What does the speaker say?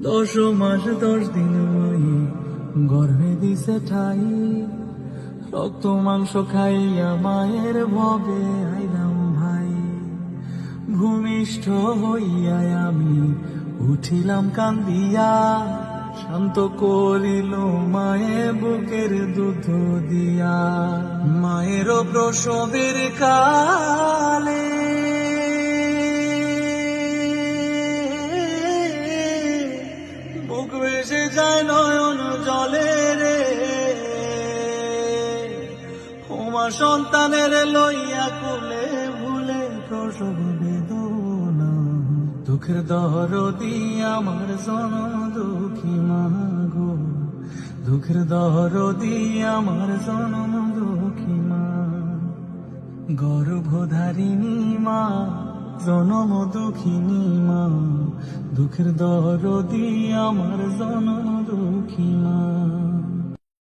10 মাস 10 দিন মাই গর্ভে দিছে ঠাই, রক্ত মাংস খাইয়া মায়ের ভবে আইলাম ভাই। ভূমিষ্ঠ হইয়া আমি উঠিলাম কান্দিয়া, শান্ত করিল মায়ে বুকের দুধ দিয়া। মায়ের প্রসবের কালে বুক ভেসে যায় নয়ন জলে রে, ওমা সন্তানের লইয়া কোলে ভুলে প্রসব বেদনা। দুঃখের দরদি আমার জনম দুঃখী মা গো, দুঃখের দরদি আমার জনম দুঃখী মা। গর্ভধারিণী মা জনম দুঃখিনী মা, দুঃখের দরদি আমার জনম